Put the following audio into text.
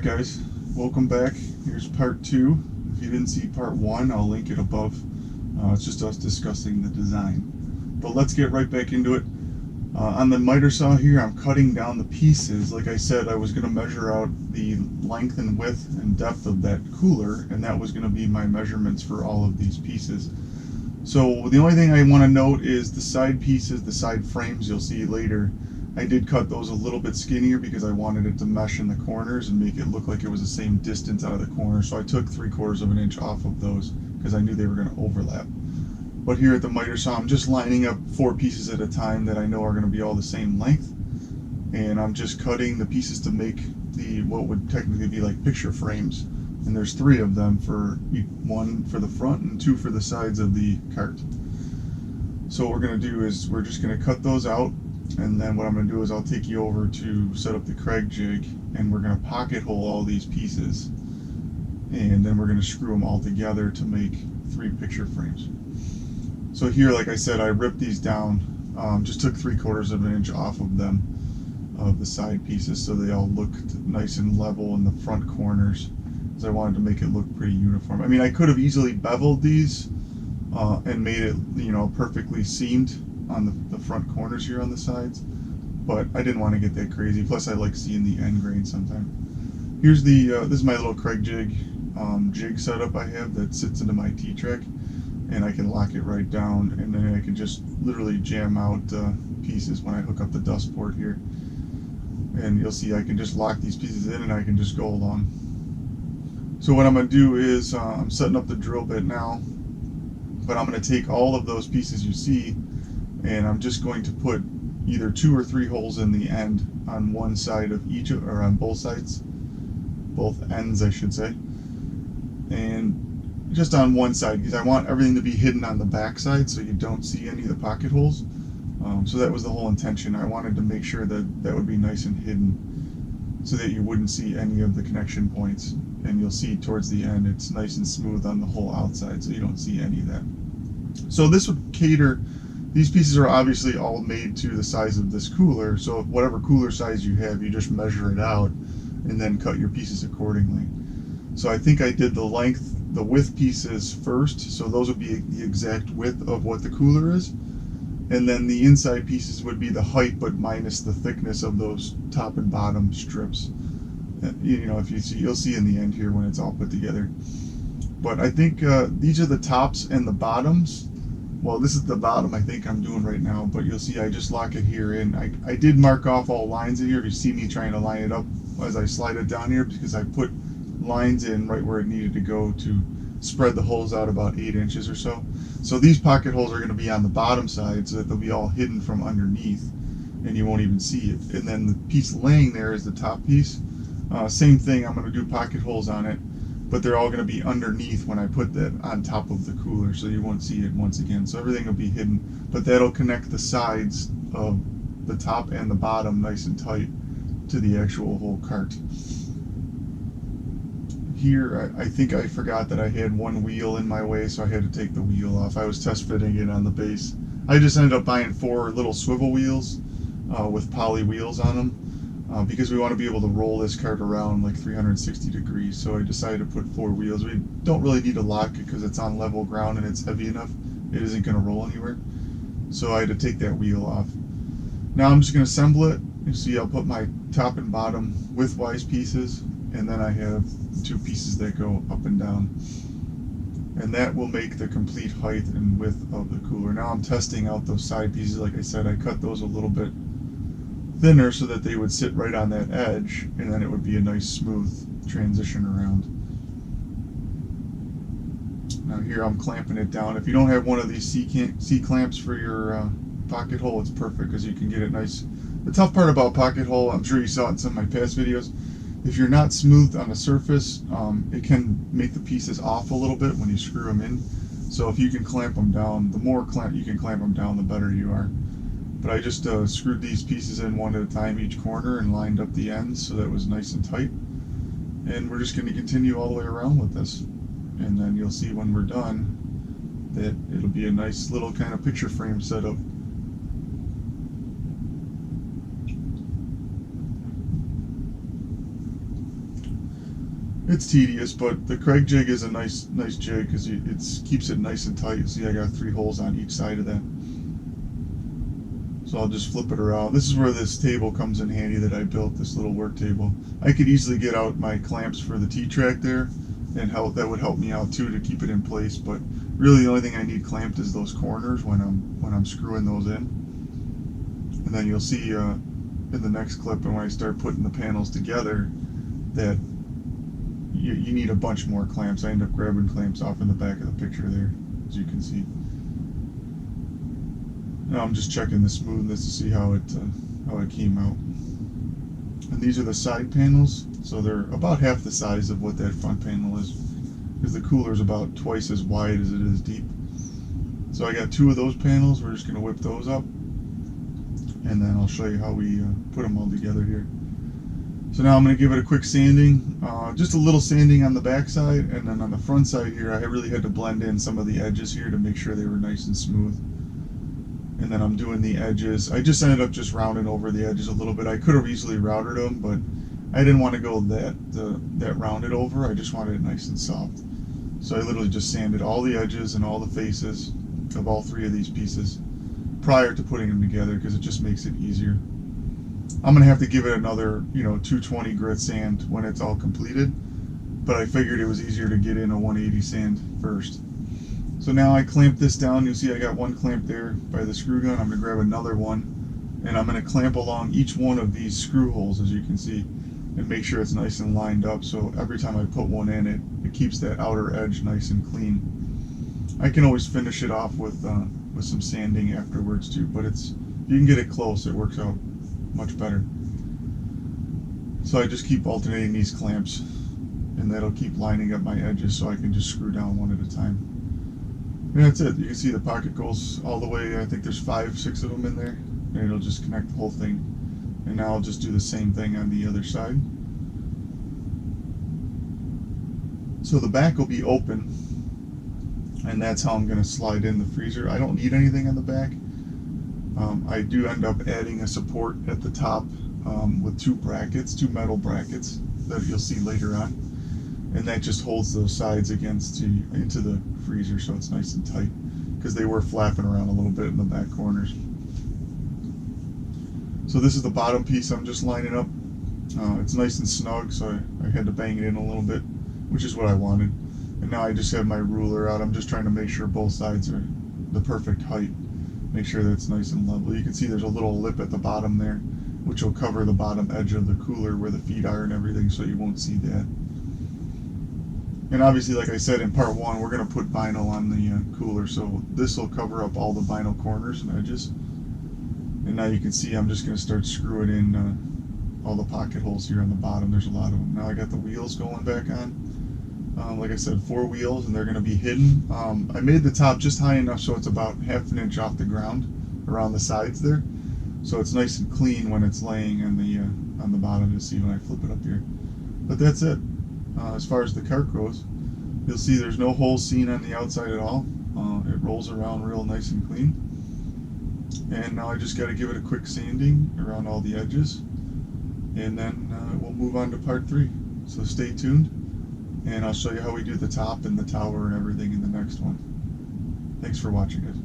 Alright guys, welcome back. Here's part 2. If you didn't see part 1, I'll link it above. It's just us discussing the design. But let's get right back into it. On the miter saw here, I'm cutting down the pieces. Like I said, I was going to measure out the length and width and depth of that cooler, and that was going to be my measurements for all of these pieces. So the only thing I want to note is the side pieces, the side frames you'll see later. I did cut those a little bit skinnier because I wanted it to mesh in the corners and make it look like it was the same distance out of the corner. So I took 3/4 of an inch off of those because I knew they were going to overlap. But here at the miter saw, I'm just lining up 4 pieces at a time that I know are going to be all the same length. And I'm just cutting the pieces to make the what would technically be like picture frames. And there's 3 of them, for 1 for the front and 2 for the sides of the cart. So what we're going to do is we're just going to cut those out. And then what I'm going to do is I'll take you over to set up the Craig jig, and we're going to pocket hole all these pieces, and then we're going to screw them all together to make 3 picture frames. So here, like I said, I ripped these down, just took 3/4 of an inch off of them, of the side pieces, so they all looked nice and level in the front corners, because I wanted to make it look pretty uniform. I mean, I could have easily beveled these and made it, perfectly seamed on the front corners here on the sides, but I didn't want to get that crazy. Plus I like seeing the end grain sometimes. Here's the this is my little Craig jig setup I have that sits into my T-track, and I can lock it right down, and then I can just literally jam out pieces when I hook up the dust port here, and you'll see I can just lock these pieces in and I can just go along. So what I'm going to do is I'm setting up the drill bit now, but I'm going to take all of those pieces you see, and I'm just going to put either 2 or 3 holes in the end on one side of each, or on both sides, both ends I should say, and just on one side, because I want everything to be hidden on the back side so you don't see any of the pocket holes. So that was the whole intention. I wanted to make sure that that would be nice and hidden so that you wouldn't see any of the connection points, and you'll see towards the end it's nice and smooth on the whole outside, so you don't see any of that. So this would cater. These pieces are obviously all made to the size of this cooler, so whatever cooler size you have, you just measure it out and then cut your pieces accordingly. So I think I did the width pieces first, so those would be the exact width of what the cooler is, and then the inside pieces would be the height but minus the thickness of those top and bottom strips. If you see, you'll see in the end here when it's all put together. But I think these are the tops and the bottoms. Well, this is the bottom I think I'm doing right now, but you'll see I just lock it here in. I did mark off all lines in here. If you see me trying to line it up as I slide it down here, because I put lines in right where it needed to go to spread the holes out about 8 inches or so. So these pocket holes are going to be on the bottom side, so that they'll be all hidden from underneath and you won't even see it. And then the piece laying there is the top piece. Same thing, I'm going to do pocket holes on it, but they're all going to be underneath when I put that on top of the cooler, so you won't see it once again. So everything will be hidden, but that'll connect the sides of the top and the bottom nice and tight to the actual whole cart. Here, I think I forgot that I had one wheel in my way, so I had to take the wheel off. I was test fitting it on the base. I just ended up buying 4 little swivel wheels with poly wheels on them. Because we want to be able to roll this cart around like 360 degrees, so I decided to put 4 wheels. We don't really need to lock it because it's on level ground and it's heavy enough. It isn't going to roll anywhere. So I had to take that wheel off. Now I'm just going to assemble it. You see I'll put my top and bottom widthwise pieces, and then I have 2 pieces that go up and down. And that will make the complete height and width of the cooler. Now I'm testing out those side pieces. Like I said, I cut those a little bit thinner so that they would sit right on that edge, and then it would be a nice smooth transition around. Now here I'm clamping it down. If you don't have one of these C-clamps for your pocket hole, it's perfect because you can get it nice. The tough part about pocket hole, I'm sure you saw it in some of my past videos, if you're not smooth on the surface, it can make the pieces off a little bit when you screw them in. So if you can clamp them down, the more you can clamp them down, the better you are. But I just screwed these pieces in one at a time each corner and lined up the ends so that it was nice and tight. And we're just going to continue all the way around with this. And then you'll see when we're done that it'll be a nice little kind of picture frame setup. It's tedious, but the Craig jig is a nice jig because it keeps it nice and tight. See, I got 3 holes on each side of that. So I'll just flip it around. This is where this table comes in handy that I built, this little work table. I could easily get out my clamps for the T-track there, and that would help me out too to keep it in place. But really, the only thing I need clamped is those corners when I'm screwing those in. And then you'll see in the next clip, and when I start putting the panels together, that you need a bunch more clamps. I end up grabbing clamps off in the back of the picture there, as you can see. Now I'm just checking the smoothness to see how it came out. And these are the side panels, so they're about half the size of what that front panel is, because the cooler is about twice as wide as it is deep. So I got 2 of those panels. We're just going to whip those up, and then I'll show you how we put them all together here. So now I'm going to give it a quick sanding, just a little sanding on the back side, and then on the front side here I really had to blend in some of the edges here to make sure they were nice and smooth. And then I'm doing the edges. I just ended up just rounding over the edges a little bit. I could have easily routed them, but I didn't want to go that rounded over. I just wanted it nice and soft. So I literally just sanded all the edges and all the faces of all 3 of these pieces prior to putting them together, because it just makes it easier. I'm gonna have to give it another 220 grit sand when it's all completed, but I figured it was easier to get in a 180 sand first. So now I clamp this down. You'll see I got 1 clamp there by the screw gun. I'm going to grab another one, and I'm going to clamp along each one of these screw holes, as you can see, and make sure it's nice and lined up, so every time I put one in, it keeps that outer edge nice and clean. I can always finish it off with some sanding afterwards too, but if you can get it close, it works out much better. So I just keep alternating these clamps, and that'll keep lining up my edges so I can just screw down one at a time. And that's it. You can see the pocket goes all the way. I think there's 5, 6 of them in there, and it'll just connect the whole thing. And now I'll just do the same thing on the other side. So the back will be open, and that's how I'm going to slide in the freezer. I don't need anything on the back. I do end up adding a support at the top with 2 metal brackets that you'll see later on. And that just holds those sides into the freezer, so it's nice and tight, because they were flapping around a little bit in the back corners. So this is the bottom piece I'm just lining up. It's nice and snug, so I had to bang it in a little bit, which is what I wanted. And now I just have my ruler out. I'm just trying to make sure both sides are the perfect height. Make sure that it's nice and level. You can see there's a little lip at the bottom there, which will cover the bottom edge of the cooler where the feet are and everything, so you won't see that. And obviously, like I said in part 1, we're going to put vinyl on the cooler, so this will cover up all the vinyl corners and edges. And now you can see I'm just going to start screwing in all the pocket holes here on the bottom. There's a lot of them. Now I got the wheels going back on. Like I said, 4 wheels, and they're going to be hidden. I made the top just high enough so it's about ½ an inch off the ground around the sides there, so it's nice and clean when it's laying on the bottom. You'll see when I flip it up here. But that's it. As far as the cart goes, you'll see there's no holes seen on the outside at all. It rolls around real nice and clean. And now I just got to give it a quick sanding around all the edges, and then we'll move on to part 3. So stay tuned, and I'll show you how we do the top and the tower and everything in the next one. Thanks for watching, guys.